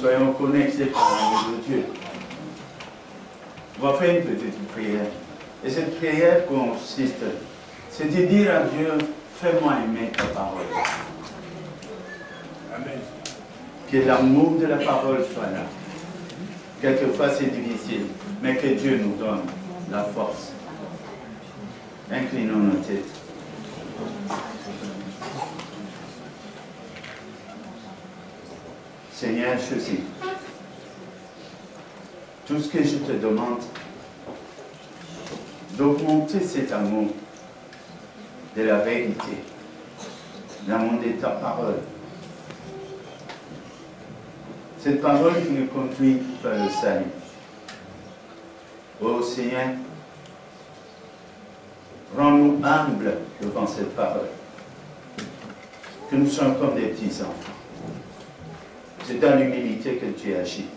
soyons connectés par l'amour de Dieu. On va faire une petite prière. Et cette prière consiste, c'est de dire à Dieu, fais-moi aimer ta parole. Amen. Que l'amour de la parole soit là. Quelquefois c'est difficile, mais que Dieu nous donne la force. Inclinons nos têtes. Seigneur, je sais, tout ce que je te demande, d'augmenter cet amour de la vérité, l'amour de ta parole. Cette parole qui nous conduit vers le salut. Ô Seigneur, rends-nous humbles devant cette parole. Que nous soyons comme des petits enfants. C'est dans l'humilité que tu agis.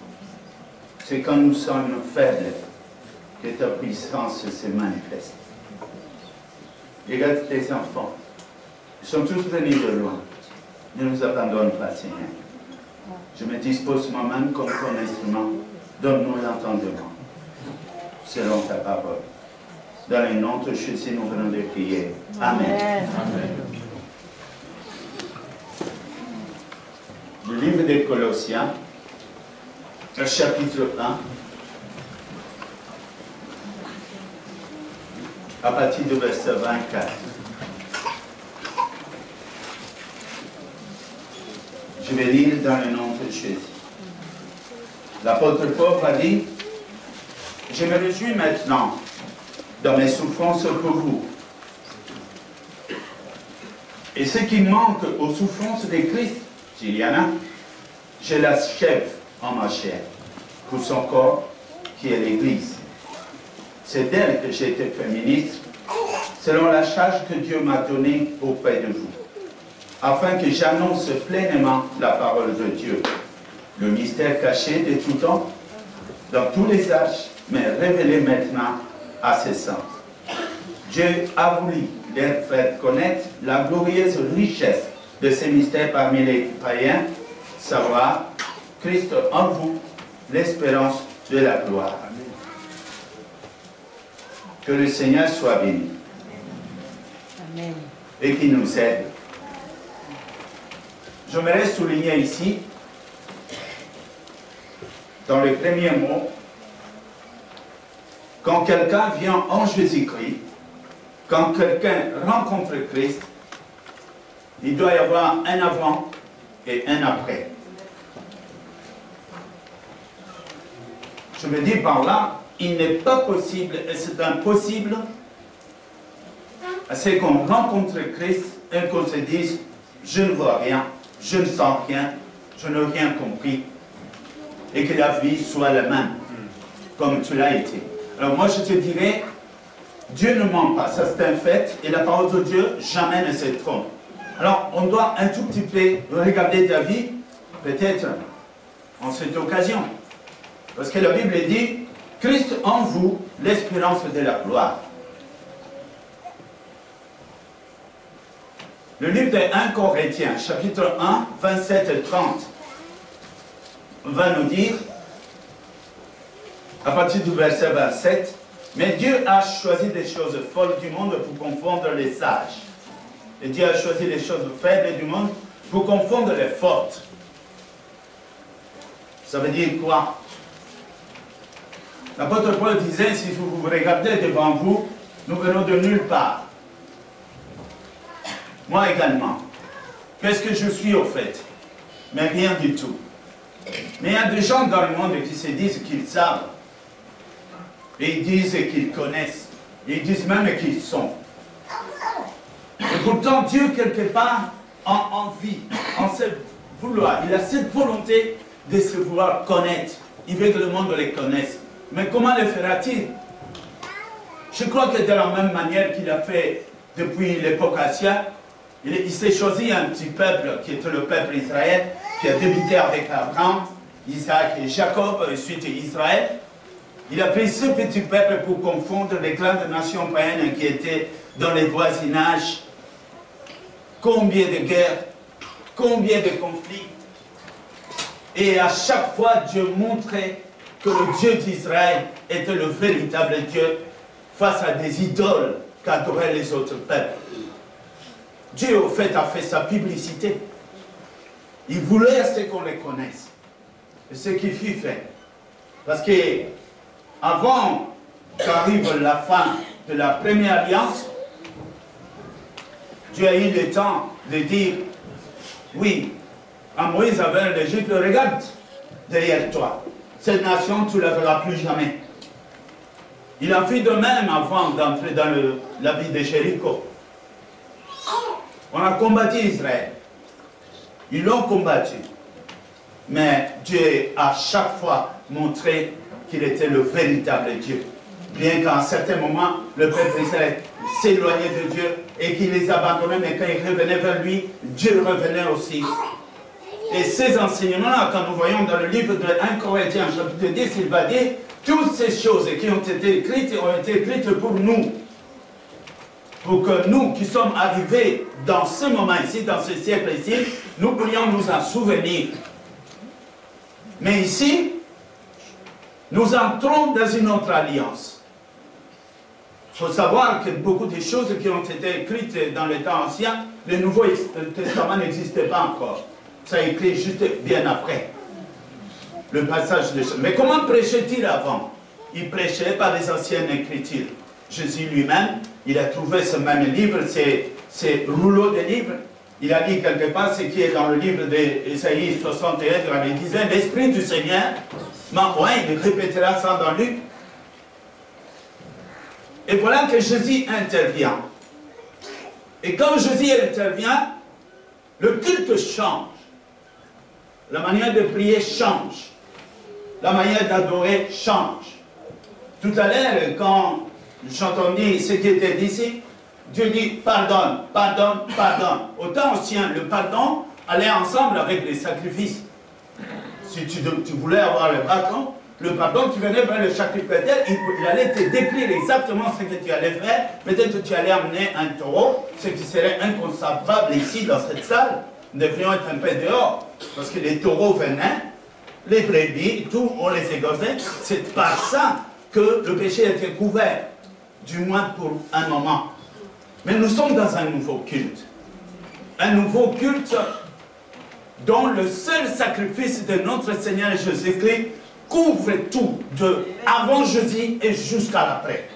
C'est quand nous sommes faibles que ta puissance se manifeste. Regarde tes enfants. Ils sont tous venus de loin. Ne nous abandonne pas, Seigneur. Je me dispose moi-même comme ton instrument. Donne-nous l'entendement, selon ta parole. Dans le nom de Jésus, nous venons de prier. Amen. Amen. Le livre des Colossiens, le chapitre 1, à partir du verset 24. Je vais lire dans le nom de Jésus. L'apôtre Paul a dit, « Je me réjouis maintenant dans mes souffrances pour vous. Et ce qui manque aux souffrances de Christ, s'il y en a, je l'achève en ma chair pour son corps qui est l'Église. C'est d'elle que j'ai été fait ministre, selon la charge que Dieu m'a donnée auprès de vous, afin que j'annonce pleinement la parole de Dieu, le mystère caché de tout temps, dans tous les âges, mais révélé maintenant à ses saints. Dieu a voulu leur faire connaître la glorieuse richesse de ces mystères parmi les païens, savoir Christ en vous, l'espérance de la gloire. Que le Seigneur soit béni. Amen. Et qu'il nous aide. J'aimerais souligner ici, dans le premier mot, quand quelqu'un vient en Jésus-Christ, quand quelqu'un rencontre Christ, il doit y avoir un avant et un après. Je me dis par là, il n'est pas possible, et c'est impossible, à ce qu'on rencontre Christ et qu'on se dise, je ne vois rien, je ne sens rien, je n'ai rien compris, et que la vie soit la même, comme tu l'as été. Alors moi je te dirais, Dieu ne ment pas, ça c'est un fait, et la parole de Dieu jamais ne se trompe. Alors on doit un tout petit peu regarder ta vie, peut-être en cette occasion. Parce que la Bible dit, Christ en vous, l'espérance de la gloire. Le livre de 1 Corinthiens, chapitre 1, 27 et 30, va nous dire, à partir du verset 27, « Mais Dieu a choisi des choses folles du monde pour confondre les sages. Et Dieu a choisi les choses faibles du monde pour confondre les fortes. » Ça veut dire quoi? L'apôtre Paul disait, si vous vous regardez devant vous, nous venons de nulle part. Moi également. Qu'est-ce que je suis au fait? Mais rien du tout. Mais il y a des gens dans le monde qui se disent qu'ils savent. Et ils disent qu'ils connaissent. Et ils disent même qu'ils sont. Et pourtant, Dieu, quelque part, a envie, en cette vouloir. Il a cette volonté de se vouloir connaître. Il veut que le monde les connaisse. Mais comment le fera-t-il? Je crois que de la même manière qu'il a fait depuis l'époque Assia, il s'est choisi un petit peuple qui était le peuple Israël, qui a débuté avec Abraham, Isaac et Jacob, ensuite Israël. Il a pris ce petit peuple pour confondre les grandes nations païennes qui étaient dans les voisinages. Combien de guerres, combien de conflits. Et à chaque fois, Dieu montrait que le Dieu d'Israël était le véritable Dieu face à des idoles qu'adoraient les autres peuples. Dieu, au fait, a fait sa publicité. Il voulait qu'on les connaisse. Et ce qu'il fit fait. Parce que avant qu'arrive la fin de la première alliance, Dieu a eu le temps de dire, oui, à Moïse avait l'Égypte, regarde derrière toi. Cette nation, tu ne la verras plus jamais. Il a fait de même avant d'entrer dans la ville de Jéricho. On a combattu Israël. Ils l'ont combattu. Mais Dieu a chaque fois montré qu'il était le véritable Dieu. Bien qu'à un certain moment, le peuple d'Israël s'éloignait de Dieu et qu'il les abandonnait, mais quand ils revenaient vers lui, Dieu revenait aussi. Et ces enseignements-là, quand nous voyons dans le livre de 1 Corinthiens, chapitre 10, il va dire, toutes ces choses qui ont été écrites pour nous. Pour que nous qui sommes arrivés dans ce moment ici, dans ce siècle ici, nous pourrions nous en souvenir. Mais ici, nous entrons dans une autre alliance. Il faut savoir que beaucoup de choses qui ont été écrites dans le temps ancien, le Nouveau Testament n'existait pas encore. Ça a été écrit juste bien après. Le passage de... Mais comment prêchait-il avant? Il prêchait par les anciennes écritures. Jésus lui-même, il a trouvé ce même livre, ces rouleaux de livres. Il a dit quelque part ce qui est dans le livre d'Ésaïe 61, il disait, l'Esprit du Seigneur m'a envoyé, il répétera ça dans Luc. Et voilà que Jésus intervient. Et quand Jésus intervient, le culte change. La manière de prier change. La manière d'adorer change. Tout à l'heure, quand j'entendis ce qui était dit ici, Dieu dit pardonne, pardonne, pardonne. Au temps ancien, le pardon allait ensemble avec les sacrifices. Si tu voulais avoir le pardon, tu venais vers le sacrificateur, il allait te décrire exactement ce que tu allais faire. Peut-être que tu allais amener un taureau, ce qui serait inconcevable ici dans cette salle. Nous devrions être un peu dehors, parce que les taureaux venaient, les brebis, tout, on les égosait. C'est par ça que le péché était couvert, du moins pour un moment. Mais nous sommes dans un nouveau culte. Un nouveau culte dont le seul sacrifice de notre Seigneur Jésus-Christ couvre tout, de avant Jésus et jusqu'à l'après.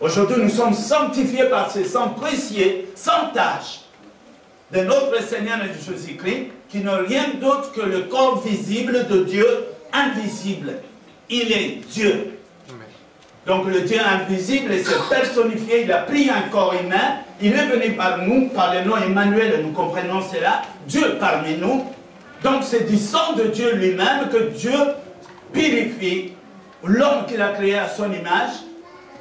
Aujourd'hui, nous sommes sanctifiés par ce sang précieux, sans tache, de notre Seigneur Jésus-Christ, qui n'est rien d'autre que le corps visible de Dieu invisible. Il est Dieu. Donc le Dieu invisible s'est personnifié, il a pris un corps humain, il est venu par nous, par le nom Emmanuel, nous comprenons cela, Dieu parmi nous. Donc c'est du sang de Dieu lui-même que Dieu purifie l'homme qu'il a créé à son image,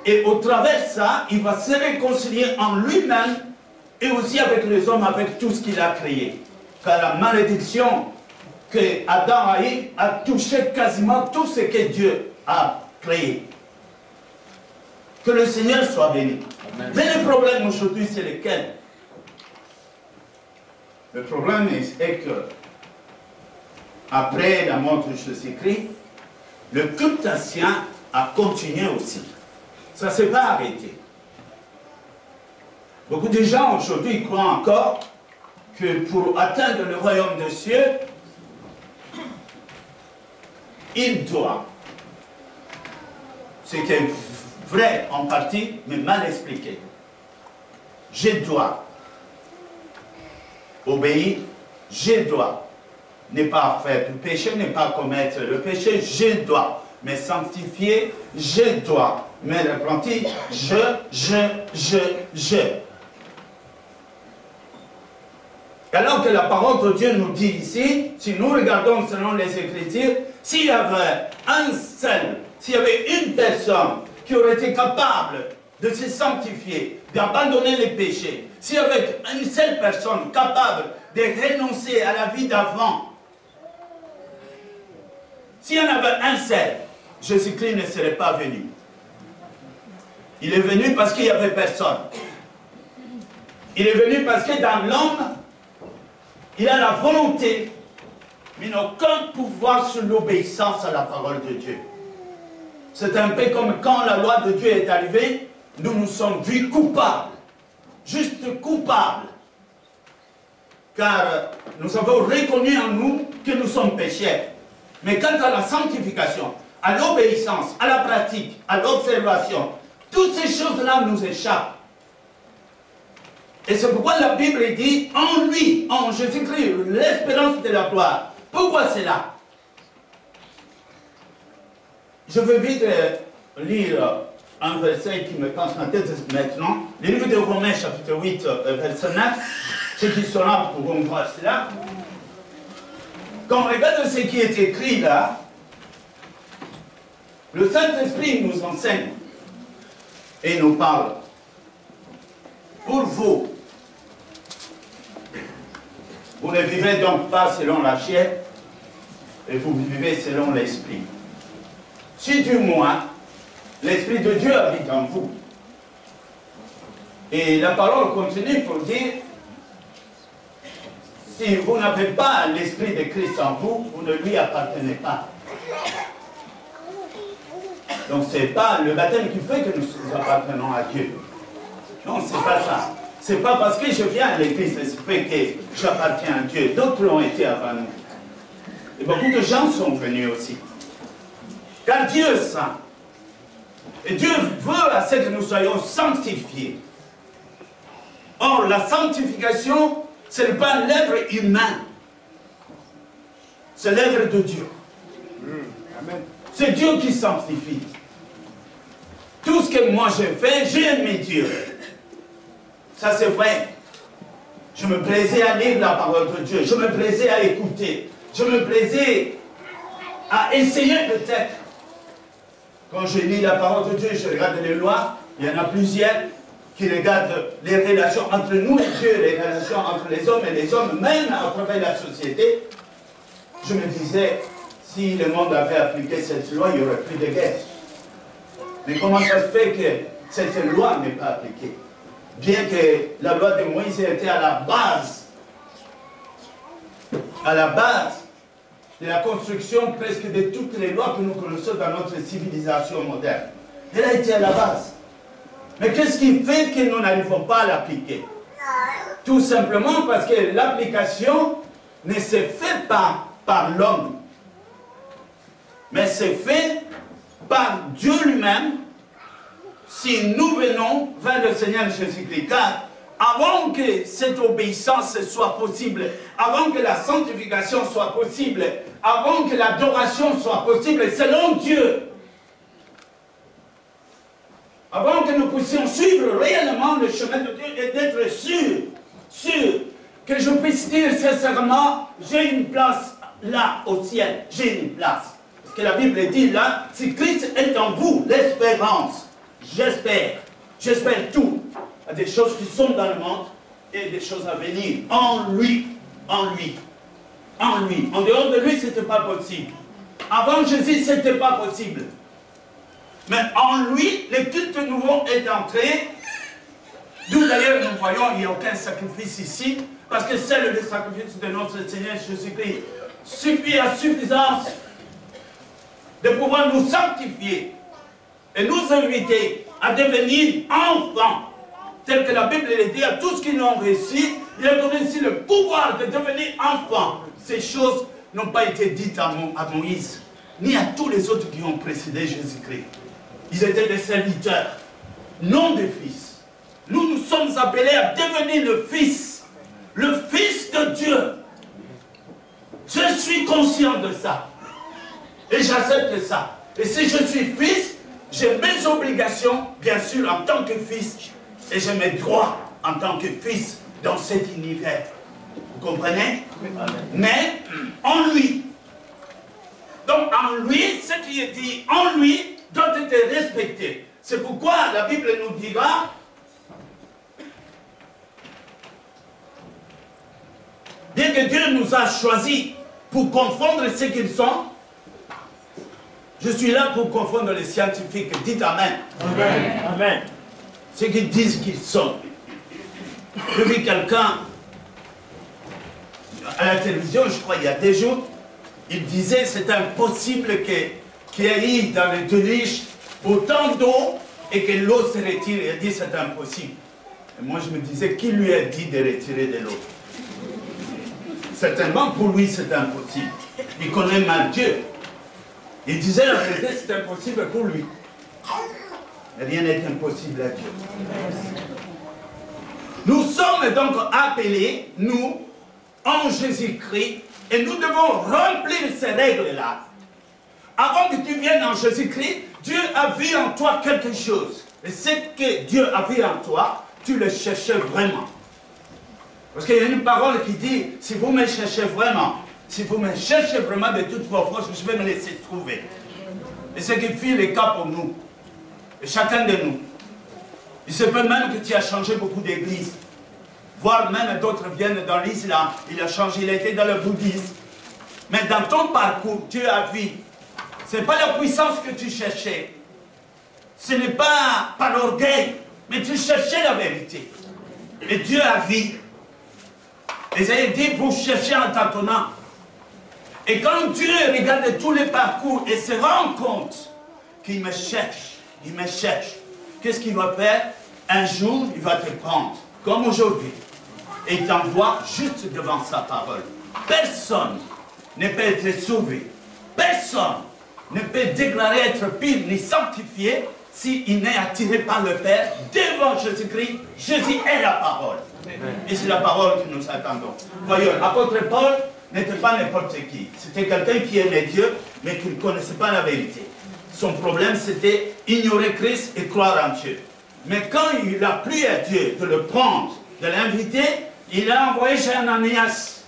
et au travers de ça, il va se réconcilier en lui-même et aussi avec les hommes, avec tout ce qu'il a créé. Car la malédiction que Adam a eue a touché quasiment tout ce que Dieu a créé. Que le Seigneur soit béni. Amen. Mais le problème aujourd'hui, c'est lequel? Le problème est que, après la mort de Jésus-Christ, le culte ancien a continué aussi. Ça ne s'est pas arrêté. Beaucoup de gens aujourd'hui croient encore que pour atteindre le royaume des cieux, il doit, ce qui est vrai en partie, mais mal expliqué. Je dois obéir, je dois ne pas faire du péché, ne pas commettre le péché, je dois me sanctifier, je dois me repentir, je. Alors que la parole de Dieu nous dit ici, si nous regardons selon les Écritures, s'il y avait s'il y avait une personne qui aurait été capable de se sanctifier, d'abandonner les péchés, s'il y avait une seule personne capable de renoncer à la vie d'avant, s'il y en avait un seul, Jésus-Christ ne serait pas venu. Il est venu parce qu'il n'y avait personne. Il est venu parce que dans l'homme, il a la volonté mais n'ont aucun pouvoir sur l'obéissance à la parole de Dieu. C'est un peu comme quand la loi de Dieu est arrivée, nous nous sommes vus coupables, juste coupables, car nous avons reconnu en nous que nous sommes pécheurs. Mais quant à la sanctification, à l'obéissance, à la pratique, à l'observation, toutes ces choses-là nous échappent. Et c'est pourquoi la Bible dit, en lui, en Jésus-Christ, l'espérance de la gloire. Pourquoi c'est là? Je veux vite lire un verset qui me passe en tête maintenant. Le livre de Romains, chapitre 8, verset 9. Ceux qui sont là pourront voir cela. Quand on regarde ce qui est écrit là, le Saint-Esprit nous enseigne et nous parle. Pour vous, vous ne vivez donc pas selon la chair, et vous vivez selon l'Esprit. Si du moins, l'Esprit de Dieu habite en vous. Et la parole continue pour dire, si vous n'avez pas l'Esprit de Christ en vous, vous ne lui appartenez pas. Donc ce n'est pas le baptême qui fait que nous appartenons à Dieu. Non, c'est pas ça. C'est pas parce que je viens à l'église que que j'appartiens à Dieu. D'autres l'ont été avant nous. Et beaucoup de gens sont venus aussi. Car Dieu est saint. Et Dieu veut à ce que nous soyons sanctifiés. Or, la sanctification, ce n'est pas l'œuvre humaine. C'est l'œuvre de Dieu. C'est Dieu qui sanctifie. Tout ce que moi j'ai fait, j'ai aimé Dieu. Ça c'est vrai. Je me plaisais à lire la parole de Dieu. Je me plaisais à écouter. Je me plaisais à essayer peut-être. Quand je lis la parole de Dieu, je regarde les lois. Il y en a plusieurs qui regardent les relations entre nous et Dieu, les relations entre les hommes et les hommes, même à travers la société. Je me disais, si le monde avait appliqué cette loi, il n'y aurait plus de guerre. Mais comment ça se fait que cette loi n'est pas appliquée? Bien que la loi de Moïse était à la base de la construction presque de toutes les lois que nous connaissons dans notre civilisation moderne. Elle a été à la base. Mais qu'est-ce qui fait que nous n'arrivons pas à l'appliquer? Tout simplement parce que l'application ne se fait pas par l'homme, mais c'est fait par Dieu lui-même si nous venons vers le Seigneur Jésus-Christ. Car avant que cette obéissance soit possible, avant que la sanctification soit possible, avant que l'adoration soit possible selon Dieu, avant que nous puissions suivre réellement le chemin de Dieu et d'être sûr que je puisse dire sincèrement, j'ai une place là au ciel, j'ai une place. Parce que la Bible dit là, si Christ est en vous, l'espérance, j'espère tout. Il y a des choses qui sont dans le monde et des choses à venir. En lui. En dehors de lui, ce n'était pas possible. Avant Jésus, ce n'était pas possible. Mais en lui, le culte nouveau est entré. D'où d'ailleurs nous voyons, il n'y a aucun sacrifice ici. Parce que seul le sacrifice de notre Seigneur Jésus-Christ suffit à suffisance de pouvoir nous sanctifier et nous inviter à devenir enfants. Tel que la Bible le dit à tous qui l'ont reçu, il a donné ici le pouvoir de devenir enfants. Ces choses n'ont pas été dites à Moïse, ni à tous les autres qui ont précédé Jésus-Christ. Ils étaient des serviteurs, non des fils. Nous sommes appelés à devenir le fils de Dieu. Je suis conscient de ça. Et j'accepte ça. Et si je suis fils, j'ai mes obligations, bien sûr, en tant que fils. Et j'ai mes droits en tant que fils dans cet univers. Vous comprenez? Mais en lui. Donc en lui, ce qui est dit en lui doit être respecté. C'est pourquoi la Bible nous dira, bien que Dieu nous a choisis pour confondre ce qu'ils sont, je suis là pour confondre les scientifiques. Dites Amen. Amen. Amen. Ceux qui disent qu'ils sont. J'ai vu quelqu'un à la télévision, je crois, il y a 2 jours, il disait c'est impossible qu'il y ait dans le déluge autant d'eau et que l'eau se retire. Il a dit c'est impossible. Et moi je me disais, qui lui a dit de retirer de l'eau? Certainement pour lui c'est impossible. Il connaît mal Dieu. Il disait la vérité, c'est impossible pour lui. Rien n'est impossible à Dieu. Nous sommes donc appelés, nous, en Jésus-Christ, et nous devons remplir ces règles-là. Avant que tu viennes en Jésus-Christ, Dieu a vu en toi quelque chose. Et ce que Dieu a vu en toi, tu le cherchais vraiment. Parce qu'il y a une parole qui dit, si vous me cherchez vraiment, de toutes vos forces, je vais me laisser trouver. Et ce qui fait le cas pour nous, et chacun de nous. Il se peut même que tu as changé beaucoup d'églises. Voire même d'autres viennent dans l'islam. Il a changé, il a été dans le bouddhisme. Mais dans ton parcours, Dieu a vu. Ce n'est pas la puissance que tu cherchais. Ce n'est pas par orgueil. Mais tu cherchais la vérité. Et Dieu a vu. Isaïe dit, vous cherchez en tâtonnant. Et quand Dieu regarde tous les parcours et se rend compte qu'il me cherche, qu'est-ce qu'il va faire? Un jour, il va te prendre, comme aujourd'hui, et il t'envoie juste devant sa parole. Personne ne peut être sauvé. Personne ne peut déclarer être pur ni sanctifié s'il n'est attiré par le Père devant Jésus-Christ. Jésus est la parole. Et c'est la parole que nous attendons. Voyons, l'apôtre Paul n'était pas n'importe qui. C'était quelqu'un qui aimait Dieu, mais qui ne connaissait pas la vérité. Son problème, c'était ignorer Christ et croire en Dieu. Mais quand il a plu à Dieu de le prendre, de l'inviter, il a envoyé chez Ananias.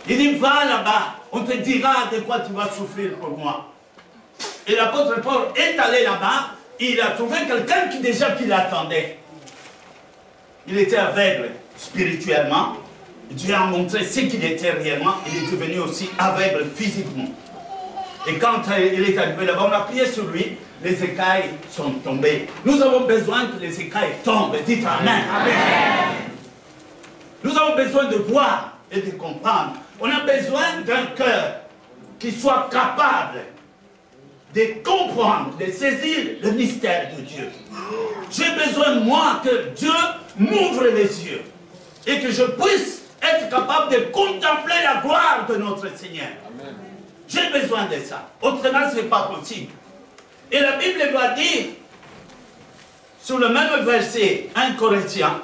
Il dit, va là-bas, on te dira de quoi tu vas souffrir pour moi. Et l'apôtre Paul est allé là-bas, il a trouvé quelqu'un qui l'attendait. Il était aveugle spirituellement. Dieu a montré ce qu'il était réellement. Il est devenu aussi aveugle physiquement. Et quand il est arrivé là-bas, on a prié sur lui. Les écailles sont tombées. Nous avons besoin que les écailles tombent. Dites Amen. Amen. Nous avons besoin de voir et de comprendre. On a besoin d'un cœur qui soit capable de comprendre, de saisir le mystère de Dieu. J'ai besoin, moi, que Dieu m'ouvre les yeux et que je puisse être capable de contempler la gloire de notre Seigneur. J'ai besoin de ça. Autrement, ce n'est pas possible. Et la Bible doit dire, sur le même verset, 1 Corinthiens,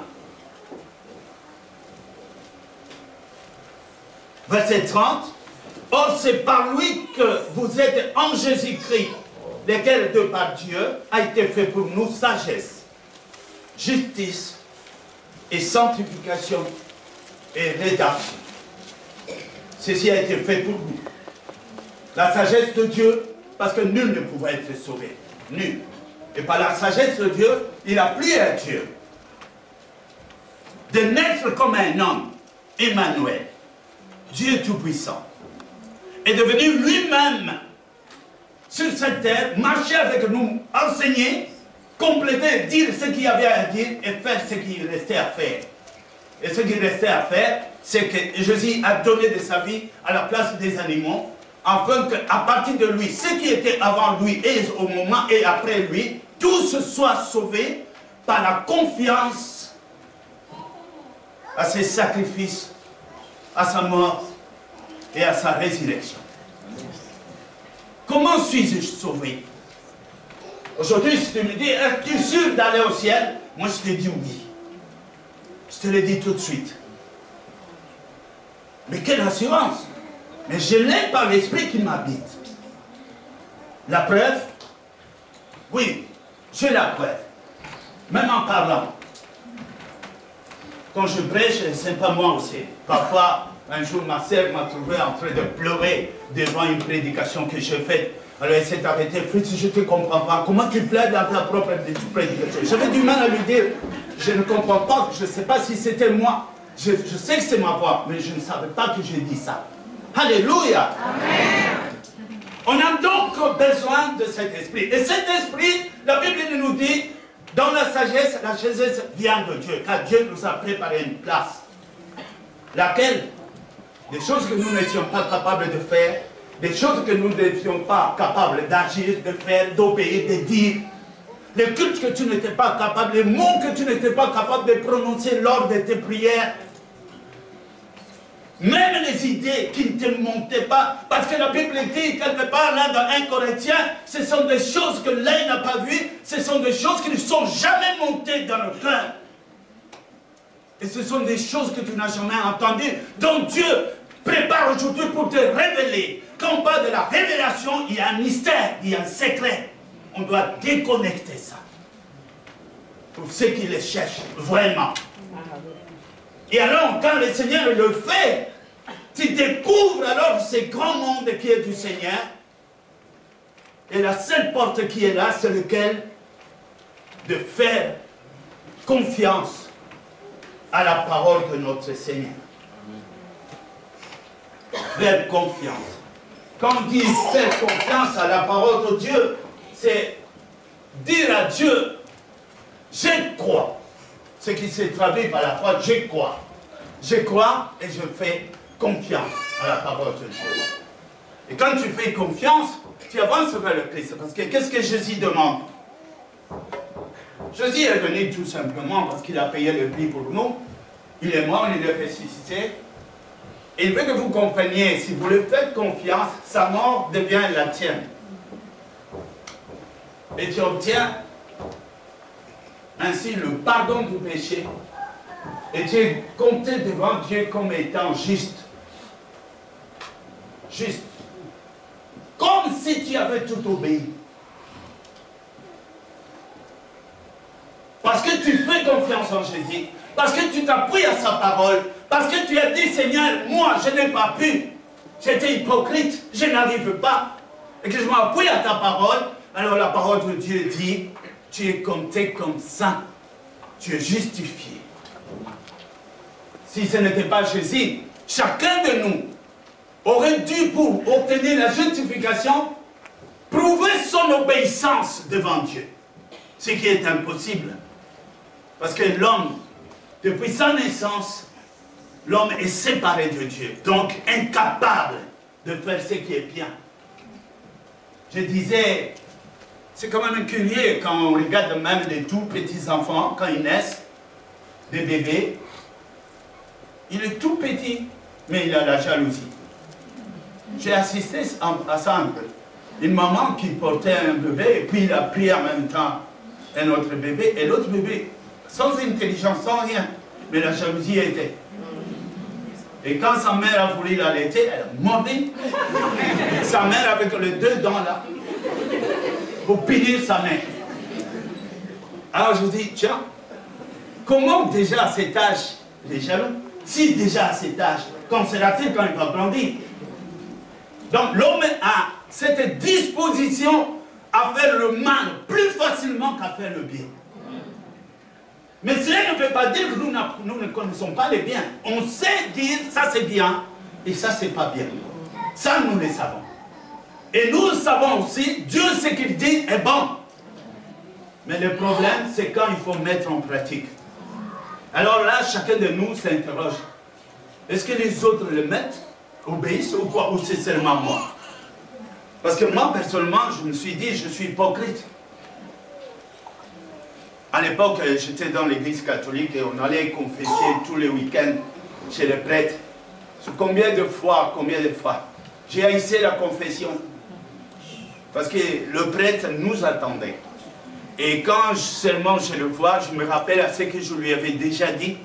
verset 30, « Or, c'est par lui que vous êtes en Jésus-Christ, lequel de par Dieu a été fait pour nous sagesse, justice et sanctification et rédemption. » Ceci a été fait pour nous. La sagesse de Dieu, parce que nul ne pouvait être sauvé. Nul. Et par la sagesse de Dieu, il a plu à Dieu de naître comme un homme, Emmanuel, Dieu Tout-Puissant, est devenu lui-même sur cette terre, marcher avec nous, enseigner, compléter, dire ce qu'il y avait à dire et faire ce qu'il restait à faire. Et ce qu'il restait à faire, c'est que Jésus a donné de sa vie à la place des animaux, afin qu'à partir de lui, ce qui était avant lui et au moment et après lui, tous soient sauvés par la confiance à ses sacrifices, à sa mort et à sa résurrection. Comment suis-je sauvé? Aujourd'hui, si tu me dis, es-tu sûr d'aller au ciel? Moi, je te dis oui. Je te le dis tout de suite. Mais quelle assurance! Mais je l'ai par l'esprit qui m'habite. La preuve? Oui, j'ai la preuve. Même en parlant. Quand je prêche, c'est pas moi aussi. Parfois, un jour, ma sœur m'a trouvé en train de pleurer devant une prédication que j'ai faite. Alors elle s'est arrêtée. Fritz, je ne te comprends pas. Comment tu pleures dans ta propre prédication? J'avais du mal à lui dire. Je ne comprends pas. Je ne sais pas si c'était moi. Je sais que c'est ma voix, mais je ne savais pas que j'ai dit ça. Alléluia. Amen. On a donc besoin de cet esprit. Et cet esprit, la Bible nous dit, dans la sagesse vient de Dieu. Car Dieu nous a préparé une place. Laquelle? des choses que nous n'étions pas capables de faire, des choses que nous n'étions pas capables d'agir, de faire, d'obéir, de dire, les cultes que tu n'étais pas capable, les mots que tu n'étais pas capable de prononcer lors de tes prières, même les idées qui ne te montaient pas, parce que la Bible dit quelque part là dans 1 Corinthiens, ce sont des choses que l'œil n'a pas vues, ce sont des choses qui ne sont jamais montées dans le cœur. Et ce sont des choses que tu n'as jamais entendues, dont Dieu prépare aujourd'hui pour te révéler. Quand on parle de la révélation, il y a un mystère, il y a un secret. On doit déconnecter ça. Pour ceux qui les cherchent vraiment. Et alors, quand le Seigneur le fait, tu découvres alors ce grand monde qui est du Seigneur. Et la seule porte qui est là, c'est lequel? De faire confiance à la parole de notre Seigneur. Faire confiance. Quand on dit faire confiance à la parole de Dieu, c'est dire à Dieu, je crois. Ce qui s'est traduit par la foi, je crois. Je crois et je fais confiance à la parole de Dieu. Et quand tu fais confiance, tu avances vers le Christ. Parce que qu'est-ce que Jésus demande? Jésus est venu tout simplement parce qu'il a payé le prix pour nous. Il est mort, il est ressuscité. Et il veut que vous compreniez, si vous lui faites confiance, sa mort devient la tienne. Et tu obtiens ainsi le pardon du péché. Et tu es compté devant Dieu comme étant juste. Juste. Comme si tu avais tout obéi. Parce que tu fais confiance en Jésus. Parce que tu t'appuies à sa parole. Parce que tu as dit, Seigneur, moi, je n'ai pas pu. J'étais hypocrite. Je n'arrive pas. Et que je m'appuie à ta parole. Alors la parole de Dieu dit, tu es compté comme saint. Tu es justifié. Si ce n'était pas Jésus, chacun de nous aurait dû, pour obtenir la justification, prouver son obéissance devant Dieu. Ce qui est impossible. Parce que l'homme, depuis sa naissance, l'homme est séparé de Dieu. Donc incapable de faire ce qui est bien. Je disais, c'est quand même curieux quand on regarde même les tout petits enfants, quand ils naissent, des bébés. Il est tout petit, mais il a la jalousie. J'ai assisté à ça un peu. Une maman qui portait un bébé, et puis il a pris en même temps un autre bébé, et l'autre bébé, sans intelligence, sans rien. Mais la jalousie était. Et quand sa mère a voulu l'allaiter, elle a mordu sa mère avec les deux dents là, pour punir sa mère. Alors je dis, tiens, comment déjà à cet âge, les jaloux, si déjà à cet âge, qu'en sera-t-il quand il va grandir? Donc l'homme a cette disposition à faire le mal plus facilement qu'à faire le bien. Mais cela ne veut pas dire que nous ne connaissons pas les biens. On sait dire ça c'est bien et ça c'est pas bien. Ça nous le savons. Et nous savons aussi, Dieu ce qu'il dit est bon. Mais le problème c'est quand il faut mettre en pratique. Alors là, chacun de nous s'interroge. Est-ce que les autres le mettent, obéissent ou quoi? Ou c'est seulement moi? Parce que moi, personnellement, je me suis dit, je suis hypocrite. À l'époque, j'étais dans l'église catholique et on allait confesser tous les week-ends chez les prêtres. Combien de fois j'ai haïssé la confession. Parce que le prêtre nous attendait. Et quand seulement je le vois, je me rappelle à ce que je lui avais déjà dit.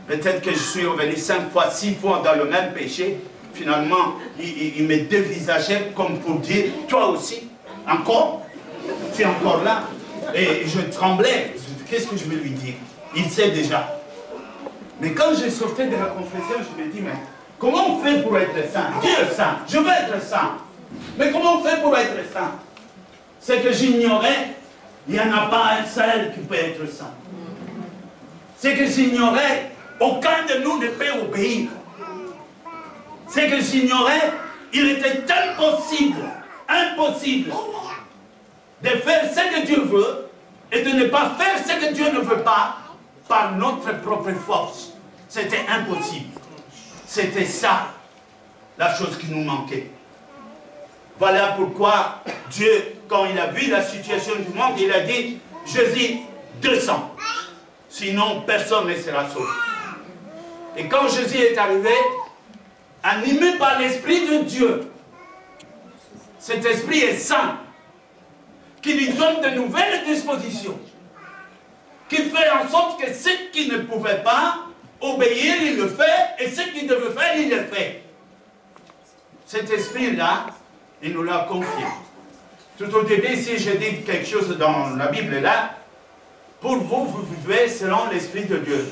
Peut-être que je suis revenu 5 fois, 6 fois dans le même péché. Finalement, il me dévisageait comme pour dire, toi aussi, encore, tu es encore là. Et je tremblais. Qu'est-ce que je vais lui dire? Il sait déjà. Mais quand je sortais de la confession, je me dis, mais comment on fait pour être saint? Dieu est saint, je veux être saint. Mais comment on fait pour être saint? C'est que j'ignorais, il n'y en a pas un seul qui peut être saint. C'est que j'ignorais, aucun de nous ne peut obéir. C'est que j'ignorais, il était impossible de faire ce que Dieu veut et de ne pas faire ce que Dieu ne veut pas par notre propre force. C'était impossible. C'était ça la chose qui nous manquait. Voilà pourquoi Dieu, quand il a vu la situation du monde, il a dit, Jésus, 200. Sinon, personne ne sera sauvé. Et quand Jésus est arrivé, animé par l'Esprit de Dieu, cet Esprit est saint, qui lui donne de nouvelles dispositions, qui fait en sorte que ce qui ne pouvait pas obéir, il le fait, et ce qu'il devait faire, il le fait. Cet Esprit-là, il nous l'a confié. Tout au début, si je dis quelque chose dans la Bible là, pour vous, vous vivez selon l'Esprit de Dieu.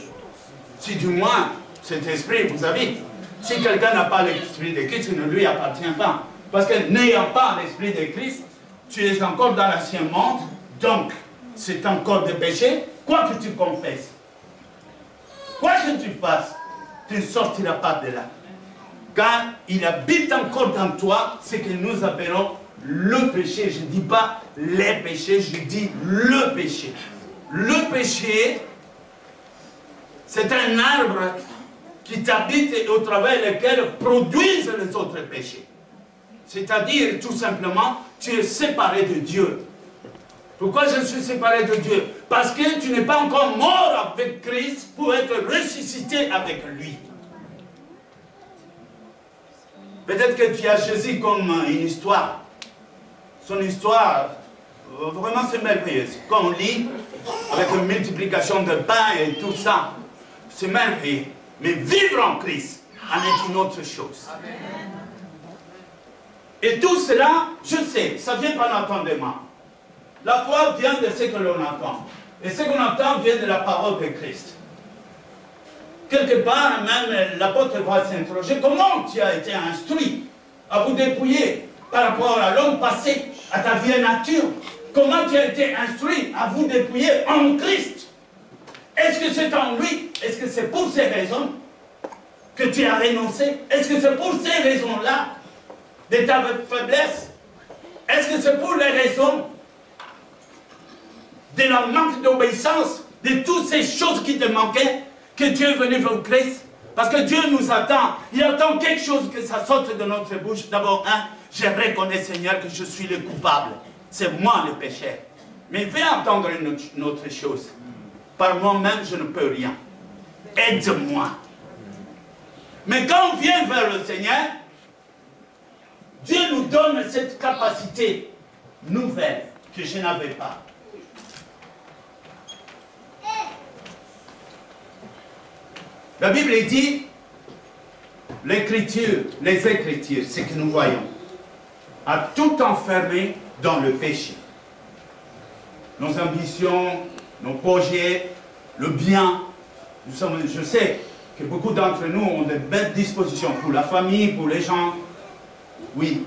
Si du moins, cet Esprit vous habite. Si quelqu'un n'a pas l'Esprit de Christ, il ne lui appartient pas. Parce que n'ayant pas l'Esprit de Christ, tu es encore dans l'ancien monde, donc c'est encore des péchés, quoi que tu confesses. Quoi que tu fasses, tu ne sortiras pas de là. Car il habite encore dans toi ce que nous appelons le péché. Je ne dis pas les péchés, je dis le péché. Le péché, c'est un arbre qui t'habite et au travers lequel produisent les autres péchés. C'est-à-dire, tout simplement, tu es séparé de Dieu. Pourquoi je suis séparé de Dieu? Parce que tu n'es pas encore mort avec Christ pour être ressuscité avec lui. Peut-être que tu as Jésus comme une histoire. Son histoire, vraiment c'est merveilleuse. Quand on lit, avec une multiplication de pain et tout ça, c'est merveilleux. Mais vivre en Christ en est une autre chose. Amen. Et tout cela, je sais, ça vient par l'entendement. La foi vient de ce que l'on entend. Et ce qu'on entend vient de la parole de Christ. Quelque part, même l'apôtre va s'interroger, comment tu as été instruit à vous dépouiller par rapport à l'homme passé, à ta vieille nature? Comment tu as été instruit à vous dépouiller en Christ? Est-ce que c'est en lui? Est-ce que c'est pour ces raisons que tu as renoncé? Est-ce que c'est pour ces raisons-là de ta faiblesse? Est-ce que c'est pour les raisons de la manque d'obéissance, de toutes ces choses qui te manquaient, que Dieu est venu vers Christ? Parce que Dieu nous attend. Il attend quelque chose que ça sorte de notre bouche. D'abord, je reconnais, Seigneur, que je suis le coupable. C'est moi le pécheur. Mais viens entendre une autre chose. Par moi-même, je ne peux rien. Aide-moi. Mais quand on vient vers le Seigneur, Dieu nous donne cette capacité nouvelle que je n'avais pas. La Bible dit, l'écriture, les Écritures, ce que nous voyons, a tout enfermé dans le péché. Nos ambitions, nos projets, le bien. Je sais que beaucoup d'entre nous ont de belles dispositions pour la famille, pour les gens. Oui,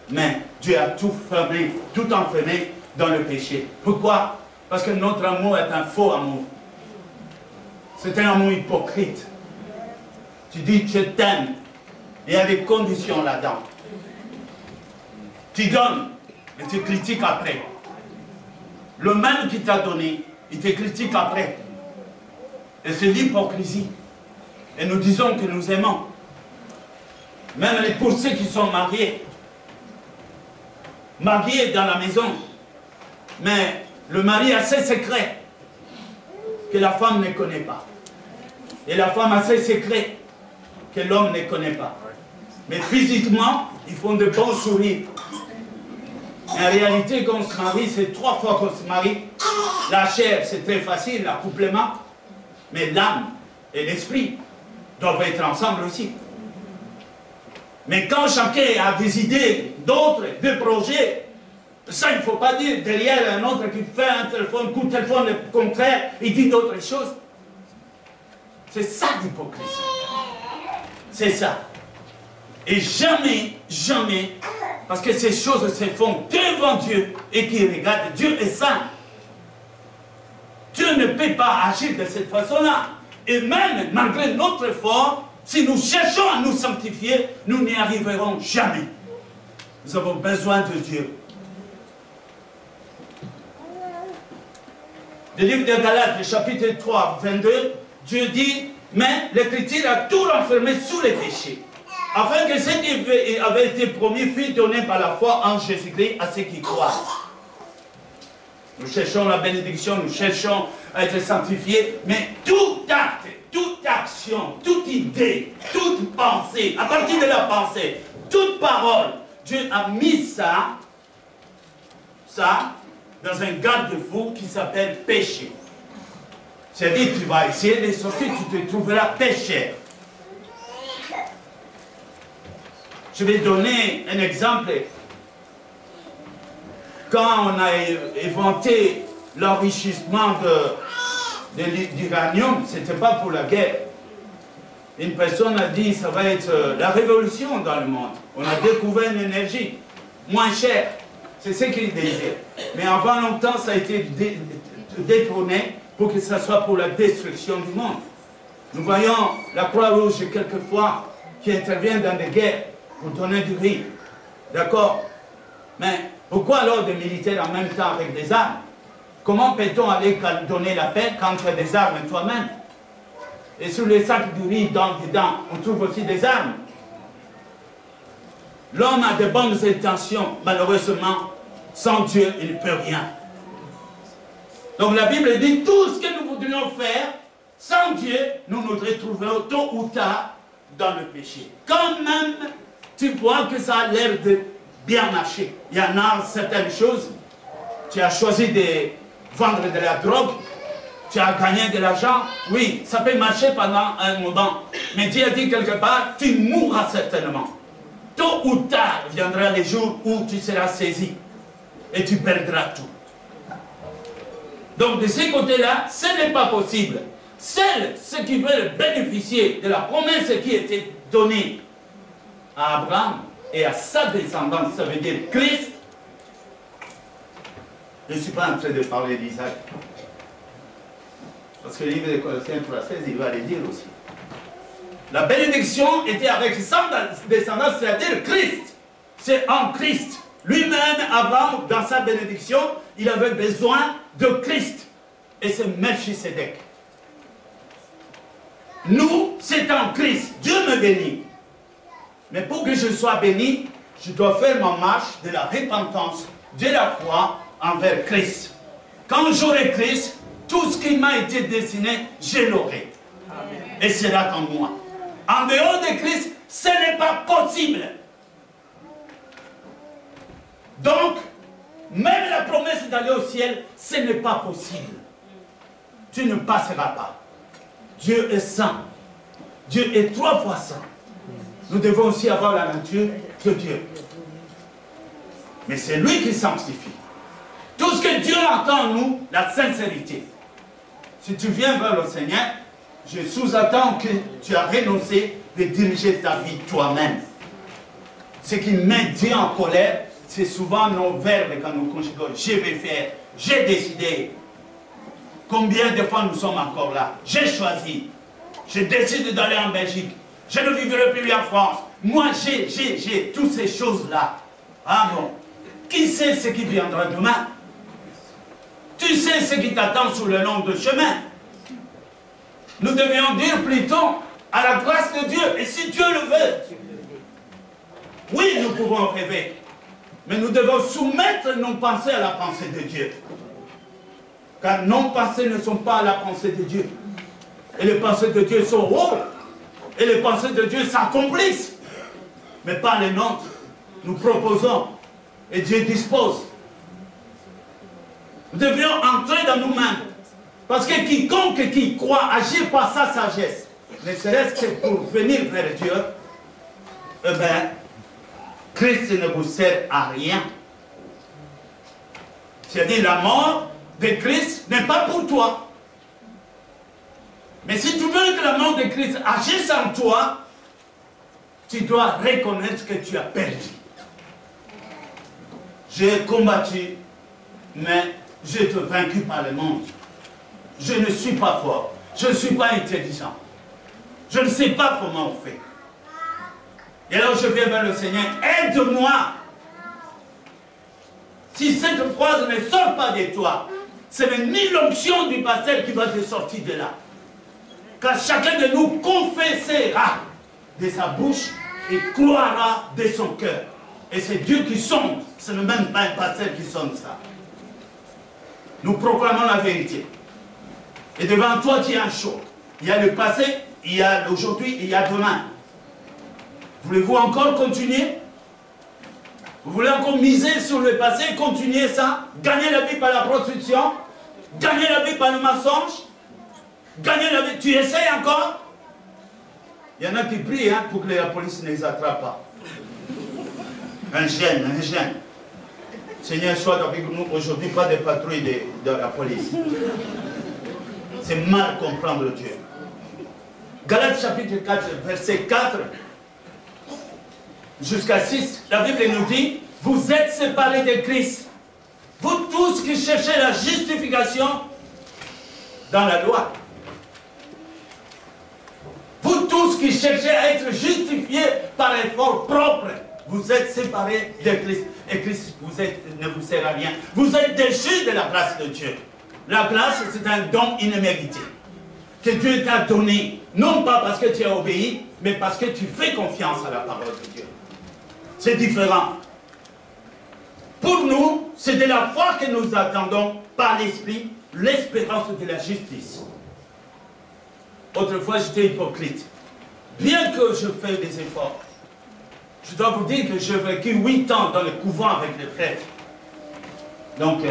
mais Dieu a tout fermé, tout enfermé dans le péché. Pourquoi? Parce que notre amour est un faux amour. C'est un amour hypocrite. Tu dis je t'aime. Il y a des conditions là-dedans. Tu donnes et tu critiques après. Le même qui t'a donné, il te critique après. Et c'est l'hypocrisie. Et nous disons que nous aimons. Même pour ceux qui sont mariés. Mariés dans la maison. Mais le mari a ses secrets que la femme ne connaît pas. Et la femme a ses secrets que l'homme ne connaît pas. Mais physiquement, ils font de bons sourires. En réalité, quand on se marie, c'est 3 fois qu'on se marie. La chair, c'est très facile, l'accouplement. Mais l'âme et l'esprit doivent être ensemble aussi. Mais quand chacun a des idées, d'autres, des projets, ça, il ne faut pas dire derrière un autre qui fait un téléphone, coup de téléphone, le contraire, il dit d'autres choses. C'est ça l'hypocrisie. C'est ça. Et jamais, jamais, parce que ces choses se font devant Dieu et qui regarde, Dieu est saint. Dieu ne peut pas agir de cette façon-là. Et même, malgré notre effort, si nous cherchons à nous sanctifier, nous n'y arriverons jamais. Nous avons besoin de Dieu. Le livre de Galates, le chapitre 3, 22, Dieu dit, mais l'Écriture a tout renfermé sous les péchés, afin que ce qui avait été promis fût donné par la foi en Jésus-Christ à ceux qui croient. Nous cherchons la bénédiction, nous cherchons à être sanctifiés, mais tout acte, toute action, toute idée, toute pensée, à partir de la pensée, toute parole, Dieu a mis ça dans un garde-fou qui s'appelle péché. C'est-à-dire, tu vas essayer de sortir, tu te trouveras pécheur. Je vais donner un exemple. Quand on a inventé l'enrichissement de l'uranium, ce n'était pas pour la guerre. Une personne a dit, ça va être la révolution dans le monde. On a découvert une énergie moins chère. C'est ce qu'il désire. Mais avant longtemps, ça a été détourné pour que ce soit pour la destruction du monde. Nous voyons la Croix-Rouge quelquefois qui intervient dans des guerres pour donner du riz. D'accord? Mais pourquoi alors des militaires en même temps avec des armes? Comment peut-on aller donner la paix quand tu as des armes toi-même? Et sur les sacs du riz dedans, on trouve aussi des armes. L'homme a de bonnes intentions, malheureusement, sans Dieu, il ne peut rien. Donc la Bible dit, tout ce que nous voudrions faire, sans Dieu, nous nous retrouverons tôt ou tard dans le péché. Quand même, tu vois que ça a l'air de bien marcher. Il y en a certaines choses, tu as choisi de vendre de la drogue, tu as gagné de l'argent, oui, ça peut marcher pendant un moment. Mais Dieu a dit quelque part, tu mourras certainement. Tôt ou tard viendra le jour où tu seras saisi et tu perdras tout. Donc de ce côté-là, ce n'est pas possible. Ceux qui veulent bénéficier de la promesse qui était donnée à Abraham et à sa descendance, ça veut dire Christ. Je ne suis pas en train de parler d'Isaac. Parce que le livre de Colossiens 3,16, il va le dire aussi. La bénédiction était avec sa descendance, c'est-à-dire Christ. C'est en Christ. Lui-même, Abraham, dans sa bénédiction, il avait besoin de Christ. Et c'est Melchisédek. Nous, c'est en Christ. Dieu me bénit. Mais pour que je sois béni, je dois faire ma marche de la repentance, de la foi envers Christ. Quand j'aurai Christ, tout ce qui m'a été destiné, je l'aurai. Et c'est là en moi. En dehors de Christ, ce n'est pas possible. Donc, même la promesse d'aller au ciel, ce n'est pas possible. Tu ne passeras pas. Dieu est saint. Dieu est 3 fois saint. Nous devons aussi avoir la nature de Dieu. Mais c'est lui qui sanctifie. Tout ce que Dieu entend en nous, la sincérité. Si tu viens vers le Seigneur, je sous-attends que tu as renoncé de diriger ta vie toi-même. Ce qui met Dieu en colère, c'est souvent nos verbes quand nous conjuguons. Je vais faire, j'ai décidé. Combien de fois nous sommes encore là? J'ai choisi. Je décide d'aller en Belgique. Je ne vivrai plus en France. Moi, j'ai toutes ces choses-là. Ah bon? Qui sait ce qui viendra demain? Tu sais ce qui t'attend sur le long de chemin. Nous devions dire plutôt à la grâce de Dieu. Et si Dieu le veut, oui, nous pouvons rêver. Mais nous devons soumettre nos pensées à la pensée de Dieu. Car nos pensées ne sont pas à la pensée de Dieu. Et les pensées de Dieu sont hautes. Et les pensées de Dieu s'accomplissent. Mais pas les nôtres. Nous proposons. Et Dieu dispose. Nous devions entrer dans nous-mêmes. Parce que quiconque qui croit agit par sa sagesse, ne serait-ce que pour venir vers Dieu, eh bien, Christ ne vous sert à rien. C'est-à-dire la mort de Christ n'est pas pour toi. Mais si tu veux que la mort de Christ agisse en toi, tu dois reconnaître que tu as perdu. J'ai combattu, mais j'ai été vaincu par le monde. Je ne suis pas fort. Je ne suis pas intelligent. Je ne sais pas comment on fait. Et alors je viens vers le Seigneur. Aide-moi. Si cette phrase ne sort pas de toi, ce n'est ni l'onction du pasteur qui va te sortir de là. Car chacun de nous confessera de sa bouche et croira de son cœur. Et c'est Dieu qui sonde, ce n'est même pas un pasteur qui sonde ça. Nous proclamons la vérité. Et devant toi, tu as un choix. Il y a le passé, il y a l'aujourd'hui, il y a demain. Voulez-vous encore continuer? Vous voulez encore miser sur le passé, continuer ça? Gagner la vie par la prostitution? Gagner la vie par le mensonge? Gagner la vie? Tu essayes encore? Il y en a qui prient hein, pour que la police ne les attrape pas. Un gêne, un gêne. Seigneur, sois avec nous aujourd'hui, pas de patrouille de la police. C'est mal comprendre Dieu. Galates chapitre 4, verset 4 jusqu'à 6, la Bible nous dit, vous êtes séparés de Christ. Vous tous qui cherchez la justification dans la loi. Vous tous qui cherchez à être justifiés par effort propre, vous êtes séparés de Christ. Et Christ ne vous sert à rien. Vous êtes déchus de la grâce de Dieu. La grâce, c'est un don inémérité que Dieu t'a donné. Non pas parce que tu as obéi, mais parce que tu fais confiance à la parole de Dieu. C'est différent. Pour nous, c'est de la foi que nous attendons par l'Esprit, l'espérance de la justice. Autrefois, j'étais hypocrite. Bien que je fais des efforts, je dois vous dire que j'ai vécu 8 ans dans le couvent avec les prêtres. Donc,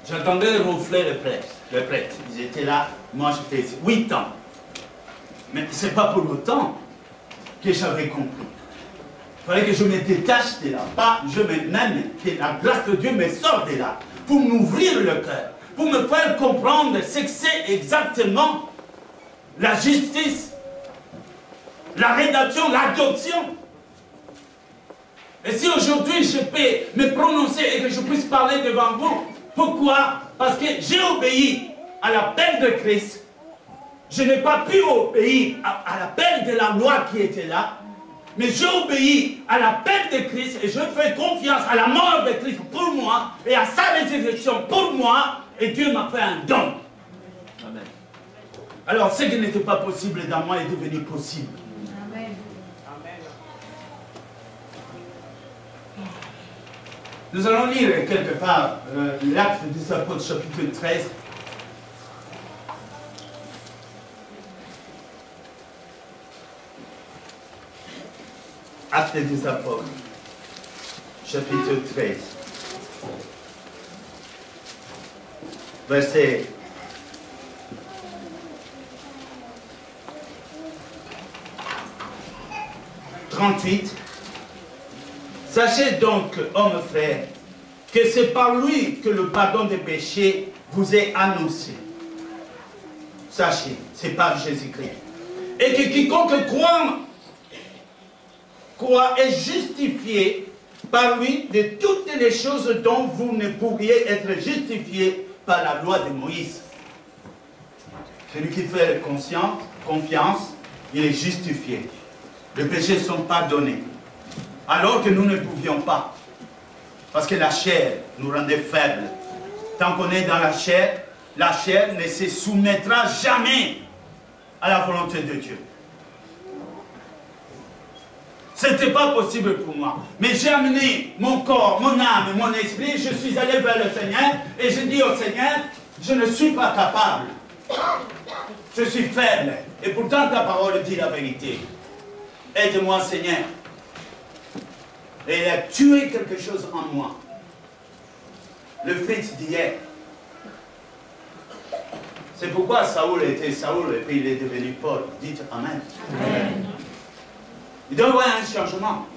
j'attendais ronfler les prêtres. Ils étaient là, moi j'étais ici. 8 ans. Mais ce n'est pas pour autant que j'avais compris. Il fallait que je me détache de là. Pas je même, que la grâce de Dieu me sorte de là. Pour m'ouvrir le cœur. Pour me faire comprendre ce que c'est exactement la justice, la rédemption, l'adoption. Et si aujourd'hui je peux me prononcer et que je puisse parler devant vous, pourquoi? Parce que j'ai obéi à l'appel de Christ. Je n'ai pas pu obéir à l'appel de la loi qui était là, mais j'ai obéi à l'appel de Christ et je fais confiance à la mort de Christ pour moi et à sa résurrection pour moi, et Dieu m'a fait un don. Amen. Alors ce qui n'était pas possible dans moi est devenu possible. Amen. Nous allons lire quelque part l'Acte des Apôtres chapitre 13. Acte des Apôtres, chapitre 13, verset 38. Sachez donc, hommes frères, que c'est par lui que le pardon des péchés vous est annoncé. Sachez, c'est par Jésus-Christ. Et que quiconque croit est justifié par lui de toutes les choses dont vous ne pourriez être justifié par la loi de Moïse. Celui qui fait confiance, il est justifié. Les péchés sont pardonnés. Alors que nous ne pouvions pas. Parce que la chair nous rendait faibles. Tant qu'on est dans la chair ne se soumettra jamais à la volonté de Dieu. Ce n'était pas possible pour moi. Mais j'ai amené mon corps, mon âme, mon esprit, je suis allé vers le Seigneur et j'ai dit au Seigneur, je ne suis pas capable. Je suis faible. Et pourtant ta parole dit la vérité. Aide-moi Seigneur. Et il a tué quelque chose en moi. Le Fritz d'hier. C'est pourquoi Saoul était Saoul et puis il est devenu Paul. Dites Amen. Amen. Il doit y avoir un changement.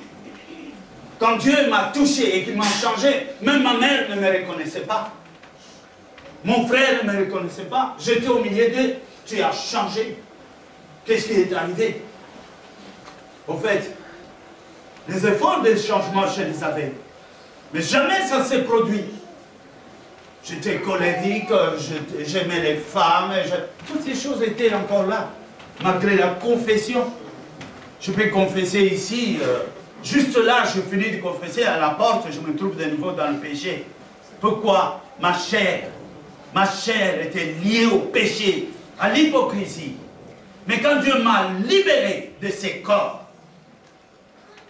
Quand Dieu m'a touché et qu'il m'a changé, même ma mère ne me reconnaissait pas. Mon frère ne me reconnaissait pas. J'étais au milieu d'eux. Tu as changé. Qu'est-ce qui est arrivé? Au fait, les efforts de changement, je les avais. Mais jamais ça s'est produit. J'étais colérique, j'aimais les femmes, toutes ces choses étaient encore là. Malgré la confession. Je peux confesser ici, juste là, je finis de confesser, à la porte, je me trouve de nouveau dans le péché. Pourquoi? Ma chair était liée au péché, à l'hypocrisie. Mais quand Dieu m'a libéré de ces corps,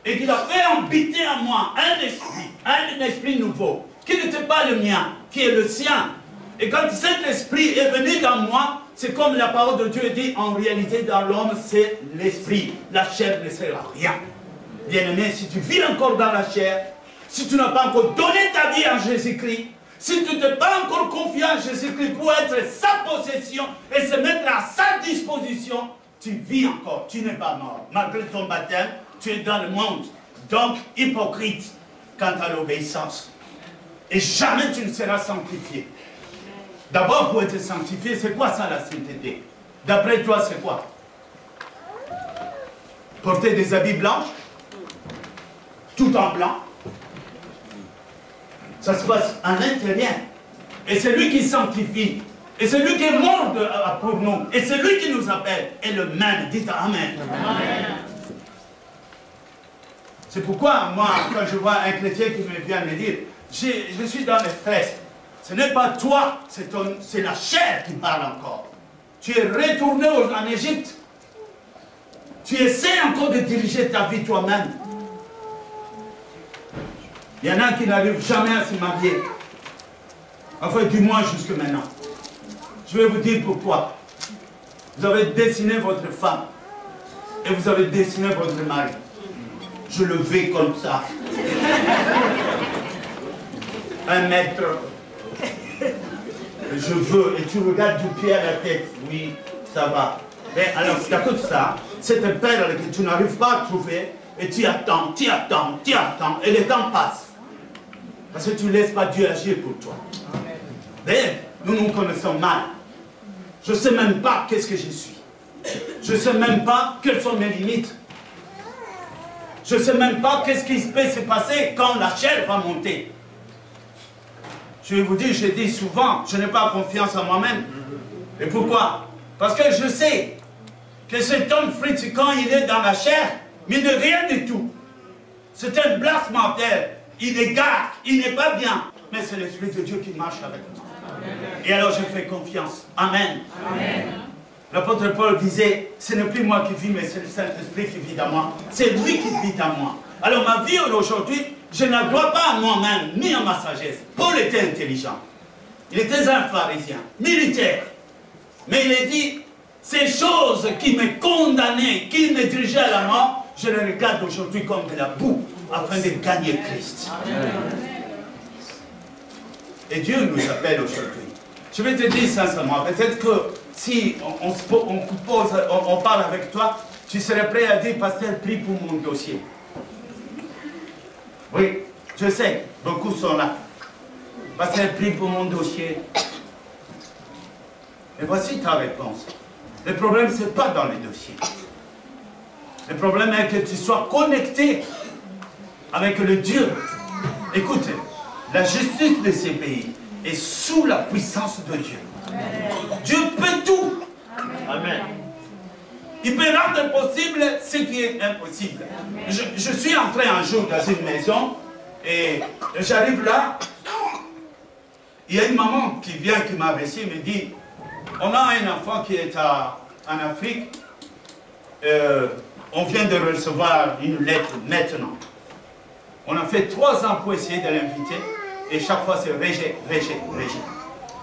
et qu'il a fait habiter en moi un esprit nouveau, qui n'était pas le mien, qui est le sien. Et quand cet esprit est venu dans moi, c'est comme la parole de Dieu dit, en réalité dans l'homme, c'est l'esprit. La chair ne sert à rien. Bien-aimé, si tu vis encore dans la chair, si tu n'as pas encore donné ta vie à Jésus-Christ, si tu n'es pas encore confié en Jésus-Christ pour être sa possession et se mettre à sa disposition, tu vis encore, tu n'es pas mort. Malgré ton baptême, tu es dans le monde. Donc, hypocrite quant à l'obéissance. Et jamais tu ne seras sanctifié. D'abord, pour être sanctifié, c'est quoi ça la sainteté? D'après toi, c'est quoi? Porter des habits blancs, tout en blanc. Ça se passe à l'intérieur. Et c'est lui qui sanctifie. Et c'est lui qui est mort pour nous. Et c'est lui qui nous appelle. Et le même. Dites Amen. Amen. C'est pourquoi, moi, quand je vois un chrétien qui me vient me dire, je suis dans les fesses. Ce n'est pas toi, c'est la chair qui parle encore. Tu es retourné en Égypte. Tu essaies encore de diriger ta vie toi-même. Il y en a qui n'arrivent jamais à se marier. Enfin, du moins jusque maintenant. Je vais vous dire pourquoi. Vous avez dessiné votre femme. Et vous avez dessiné votre mari. Je le vais comme ça. 1 mètre. Je veux. Et tu regardes du pied à la tête. Oui, ça va. Mais alors, c'est à cause de ça. Cette perle que tu n'arrives pas à trouver. Et tu attends, tu attends, tu attends. Et le temps passe. Parce que tu ne laisses pas Dieu agir pour toi. D'ailleurs, nous nous connaissons mal. Je ne sais même pas qu'est-ce que je suis. Je ne sais même pas quelles sont mes limites. Je ne sais même pas qu'est-ce qui peut se passer quand la chair va monter. Je vais vous dire, je dis souvent, je n'ai pas confiance en moi-même. Et pourquoi? Parce que je sais que cet homme Fritz, quand il est dans la chair, mais il n'est rien du tout. C'est un blasphèmateur. Il égare, il n'est pas bien. Mais c'est l'Esprit de Dieu qui marche avec moi. Amen. Et alors je fais confiance. Amen. L'apôtre Paul disait, ce n'est plus moi qui vis, mais c'est le Saint-Esprit qui vit dans moi. C'est lui qui vit en moi. Alors ma vie aujourd'hui, je ne la dois pas à moi-même, ni à ma sagesse. Paul était intelligent. Il était un pharisien, militaire. Mais il a dit, ces choses qui me condamnaient, qui me dirigeaient à la mort, je les regarde aujourd'hui comme de la boue, afin de gagner Christ. Amen. Et Dieu nous appelle aujourd'hui. Je vais te dire sincèrement, peut-être que si on parle avec toi, tu serais prêt à dire, pasteur, prie pour mon dossier. Oui, je sais, beaucoup sont là. Pasteur, prie pour mon dossier. Et voici ta réponse. Le problème, ce n'est pas dans les dossiers. Le problème est que tu sois connecté avec le Dieu. Écoutez, la justice de ces pays est sous la puissance de Dieu. Amen. Dieu peut tout. Amen. Il peut rendre possible ce qui est impossible. Je suis entré un jour dans une maison et j'arrive là. Il y a une maman qui vient, qui m'a reçu et me dit, on a un enfant qui est en Afrique. On vient de recevoir une lettre maintenant. On a fait 3 ans pour essayer de l'inviter et chaque fois c'est rejet.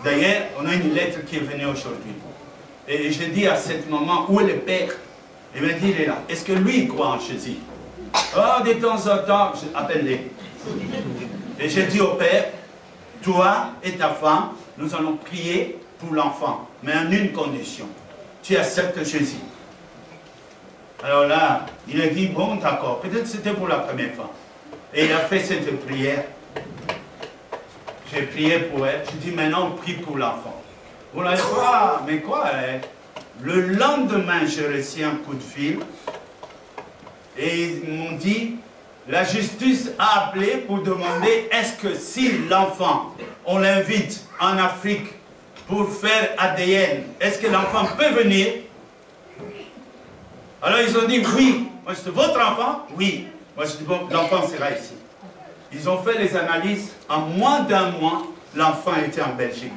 D'ailleurs, on a une lettre qui est venue aujourd'hui. Et je dis à cette maman, où est le père? Il m'a dit, il est là. Est-ce que lui croit en Jésus? Oh, de temps en temps, appelle-les. Et j'ai dit au père, toi et ta femme, nous allons prier pour l'enfant, mais en une condition. Tu acceptes Jésus. Alors là, il a dit, bon, d'accord, peut-être c'était pour la première fois. Et il a fait cette prière. J'ai prié pour elle. Je dis, maintenant, on prie pour l'enfant. Vous l'avez pas, mais quoi, hein? Le lendemain, j'ai reçu un coup de fil. Et ils m'ont dit, la justice a appelé pour demander, est-ce que si l'enfant, on l'invite en Afrique pour faire ADN, est-ce que l'enfant peut venir? Alors ils ont dit oui. Moi je dis, votre enfant? Oui. Moi je dis, bon, l'enfant sera ici. Ils ont fait les analyses. En moins d'un mois, l'enfant était en Belgique.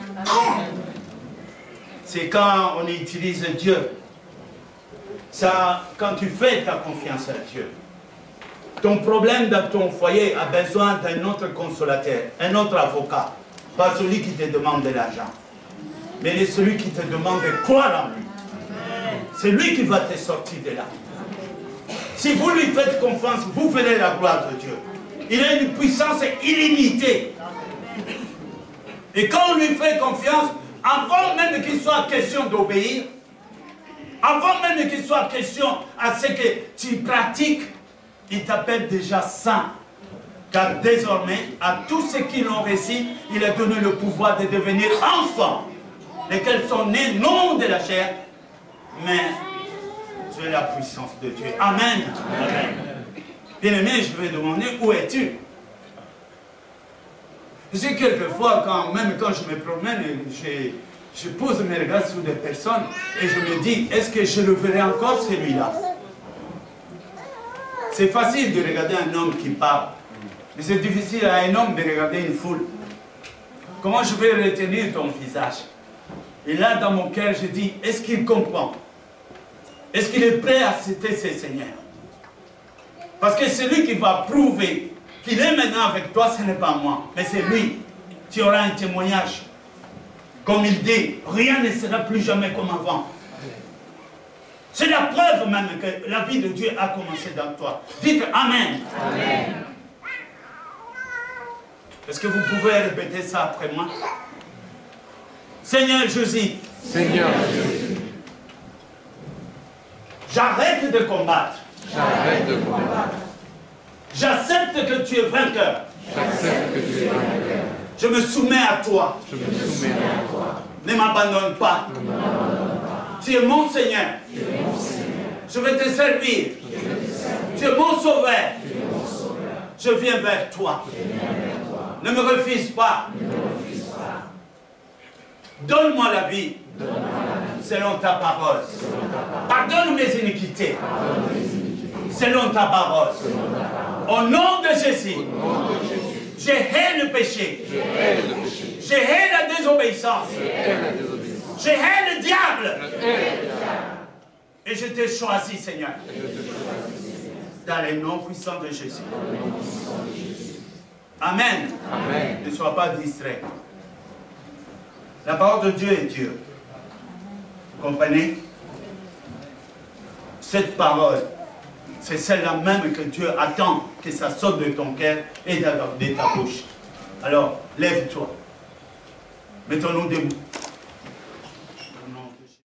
C'est quand on utilise Dieu. Ça, quand tu fais ta confiance à Dieu. Ton problème dans ton foyer a besoin d'un autre consolateur, un autre avocat. Pas celui qui te demande de l'argent, mais celui qui te demande de croire en lui. C'est lui qui va te sortir de là. Si vous lui faites confiance, vous verrez la gloire de Dieu. Il a une puissance illimitée. Et quand on lui fait confiance, avant même qu'il soit question d'obéir, avant même qu'il soit question à ce que tu pratiques, il t'appelle déjà saint. Car désormais, à tous ceux qui l'ont reçu, il a donné le pouvoir de devenir enfants, lesquels sont nés non de la chair, mais de la puissance de Dieu. Amen. Amen. Bien-aimé, je vais demander, où es-tu? Je sais quelquefois, même quand je me promène, je pose mes regards sur des personnes et je me dis, est-ce que je le verrai encore celui-là? C'est facile de regarder un homme qui parle, mais c'est difficile à un homme de regarder une foule. Comment je vais retenir ton visage? Et là, dans mon cœur, je dis, est-ce qu'il comprend? Est-ce qu'il est prêt à accepter ses seigneurs? Parce que celui qui va prouver qu'il est maintenant avec toi, ce n'est pas moi, mais c'est lui. Tu auras un témoignage. Comme il dit, rien ne sera plus jamais comme avant. C'est la preuve même que la vie de Dieu a commencé dans toi. Dites Amen. Amen. Est-ce que vous pouvez répéter ça après moi? Seigneur Jésus. Seigneur Jésus. J'arrête de combattre. J'arrête de combattre. J'accepte que tu es vainqueur. J'accepte que tu es vainqueur. Je me soumets à toi. Je me soumets à toi. Ne m'abandonne pas. Ne m'abandonne pas. Tu es mon Seigneur. Tu es mon Seigneur. Je vais te servir. Je vais te servir. Tu es mon sauveur. Tu es mon sauveur. Je viens vers toi. Je viens vers toi. Ne me refuse pas. Ne me refuse pas. Donne-moi la vie. Donne-moi la vie. Selon ta parole. Selon ta parole. Pardonne mes iniquités. Pardonne mes iniquités. Selon ta parole. Selon ta parole. Au nom de Jésus. Au nom de Jésus. Je hais le péché. Je hais le péché. Je hais la désobéissance. Je hais la désobéissance. Je hais le diable. Je hais le diable. Et je t'ai choisi, Seigneur. Dans le nom puissant de Jésus. Amen. Amen. Ne sois pas distrait. La parole de Dieu est Dieu. Vous comprenez? Cette parole, c'est celle-là même que Dieu attend que ça sorte de ton cœur et de ta bouche. Alors, lève-toi. Mettons-nous debout.